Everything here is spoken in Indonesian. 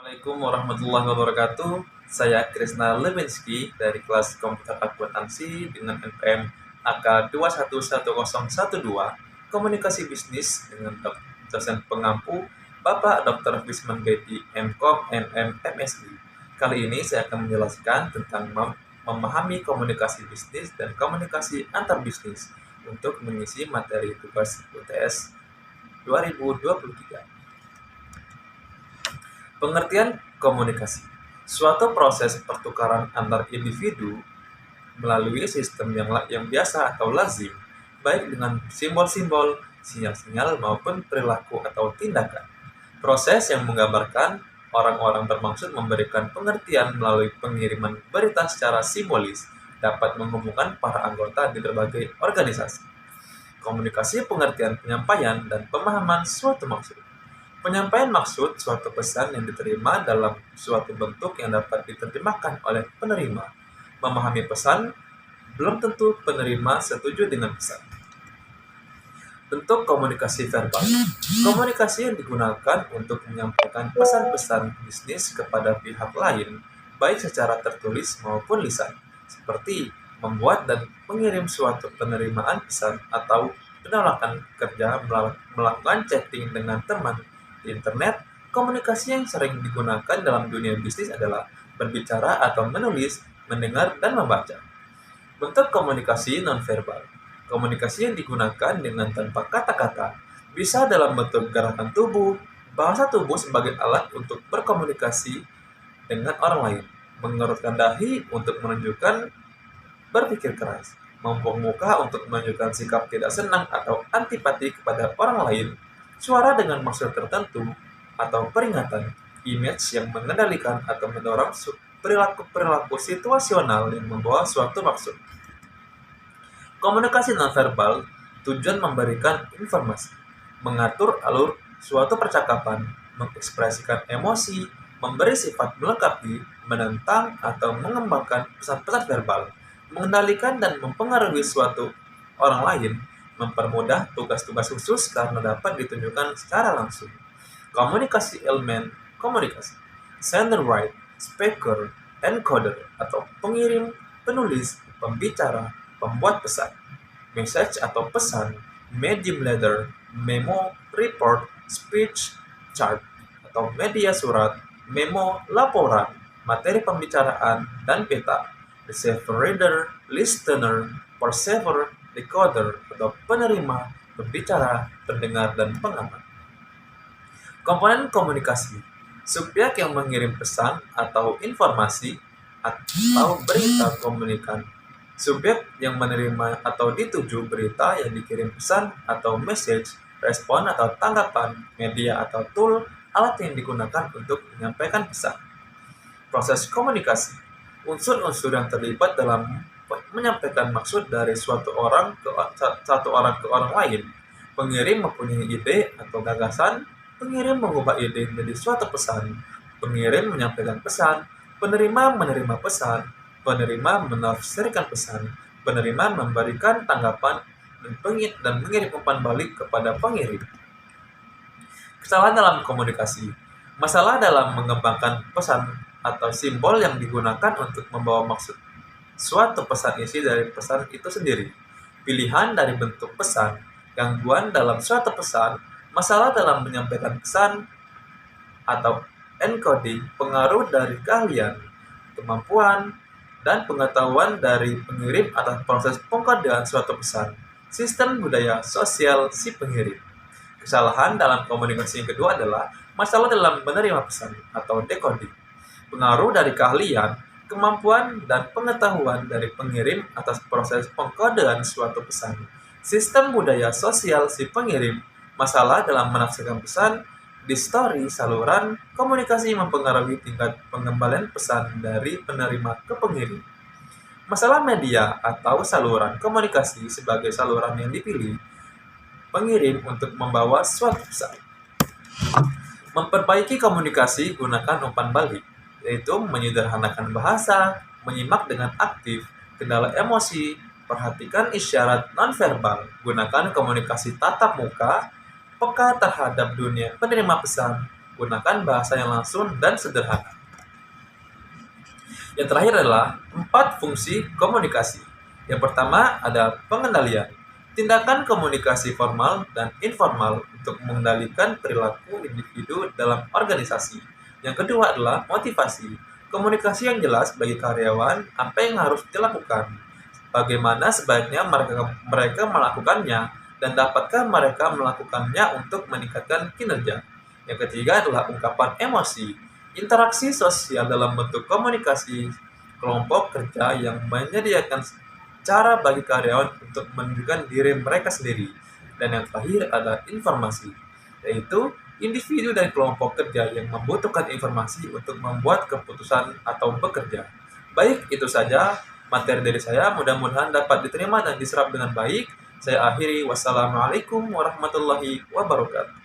Assalamualaikum warahmatullahi wabarakatuh. Saya Krisna Lewinsky dari kelas Komputer Akuntansi dengan NPM AK 2110012 Komunikasi Bisnis dengan dosen pengampu Bapak Dr. Wisman Bedi MKom MM MSI. Kali ini saya akan menjelaskan tentang memahami komunikasi bisnis dan komunikasi antar bisnis untuk mengisi materi tugas UTS 2023. Pengertian komunikasi, suatu proses pertukaran antar individu melalui sistem yang biasa atau lazim, baik dengan simbol-simbol, sinyal-sinyal maupun perilaku atau tindakan. Proses yang menggambarkan orang-orang bermaksud memberikan pengertian melalui pengiriman berita secara simbolis dapat menghubungkan para anggota di berbagai organisasi. Komunikasi pengertian penyampaian dan pemahaman suatu maksud. Penyampaian maksud suatu pesan yang diterima dalam suatu bentuk yang dapat diterjemahkan oleh penerima. Memahami pesan, belum tentu penerima setuju dengan pesan. Bentuk komunikasi verbal. Komunikasi yang digunakan untuk menyampaikan pesan-pesan bisnis kepada pihak lain, baik secara tertulis maupun lisan, seperti membuat dan mengirim suatu penerimaan pesan atau penolakan kerja melakukan chatting dengan teman di internet. Komunikasi yang sering digunakan dalam dunia bisnis adalah berbicara atau menulis, mendengar, dan membaca. Bentuk komunikasi nonverbal. Komunikasi yang digunakan dengan tanpa kata-kata, bisa dalam bentuk gerakan tubuh, bahasa tubuh sebagai alat untuk berkomunikasi dengan orang lain, mengerutkan dahi untuk menunjukkan berpikir keras, membuang muka untuk menunjukkan sikap tidak senang atau antipati kepada orang lain, suara dengan maksud tertentu, atau peringatan, image yang mengendalikan atau mendorong perilaku-perilaku situasional yang membawa suatu maksud. Komunikasi nonverbal tujuan memberikan informasi, mengatur alur suatu percakapan, mengekspresikan emosi, memberi sifat melengkapi, menentang atau mengembangkan pesan-pesan verbal, mengendalikan dan mempengaruhi suatu orang lain, mempermudah tugas-tugas khusus karena dapat ditunjukkan secara langsung. Komunikasi elemen komunikasi, sender, write, speaker, encoder atau pengirim, penulis, pembicara, pembuat pesan, message atau pesan, medium letter, memo, report, speech, chart atau media surat, memo, laporan, materi pembicaraan, dan peta, receiver, reader, listener, perceiver, decoder atau penerima, pembicara, pendengar, dan pengamat. Komponen komunikasi, subjek yang mengirim pesan atau informasi atau berita komunikan, subjek yang menerima atau dituju berita yang dikirim pesan atau message, respon atau tanggapan, media atau tool, alat yang digunakan untuk menyampaikan pesan. Proses komunikasi, unsur-unsur yang terlibat dalam menyampaikan maksud dari satu orang ke orang lain. Pengirim mempunyai ide atau gagasan, pengirim mengubah ide menjadi suatu pesan, pengirim menyampaikan pesan, penerima menerima pesan, penerima menafsirkan pesan, penerima memberikan tanggapan, dan mengirim umpan balik kepada pengirim. Kesalahan dalam komunikasi. Masalah dalam mengembangkan pesan atau simbol yang digunakan untuk membawa maksud suatu pesan isi dari pesan itu sendiri, pilihan dari bentuk pesan, gangguan dalam suatu pesan, masalah dalam menyampaikan pesan atau encoding, pengaruh dari keahlian, kemampuan, dan pengetahuan dari pengirim atas proses pengkodean suatu pesan, sistem budaya sosial si pengirim. Kesalahan dalam komunikasi yang kedua adalah masalah dalam menerima pesan atau decoding, pengaruh dari keahlian, kemampuan, dan pengetahuan dari pengirim atas proses pengkodean suatu pesan, sistem budaya sosial si pengirim, masalah dalam menafsirkan pesan, distori saluran komunikasi mempengaruhi tingkat pengembalian pesan dari penerima ke pengirim. Masalah media atau saluran komunikasi sebagai saluran yang dipilih pengirim untuk membawa suatu pesan. Memperbaiki komunikasi gunakan umpan balik, yaitu menyederhanakan bahasa, menyimak dengan aktif, kendala emosi, perhatikan isyarat nonverbal, gunakan komunikasi tatap muka, peka terhadap dunia penerima pesan, Gunakan bahasa yang langsung dan sederhana. Yang terakhir adalah 4 fungsi komunikasi. Yang pertama ada pengendalian. Tindakan komunikasi formal dan informal untuk mengendalikan perilaku individu dalam organisasi. Yang kedua adalah motivasi. Komunikasi yang jelas bagi karyawan apa yang harus dilakukan, bagaimana sebaiknya mereka melakukannya, dan dapatkah mereka melakukannya untuk meningkatkan kinerja. Yang ketiga adalah ungkapan emosi. Interaksi sosial dalam bentuk komunikasi kelompok kerja yang menyediakan cara bagi karyawan untuk menunjukkan diri mereka sendiri. Dan yang terakhir adalah informasi, yaitu individu dan kelompok kerja yang membutuhkan informasi untuk membuat keputusan atau bekerja. Baik, itu saja materi dari saya. Mudah-mudahan dapat diterima dan diserap dengan baik. Saya akhiri. Wassalamualaikum warahmatullahi wabarakatuh.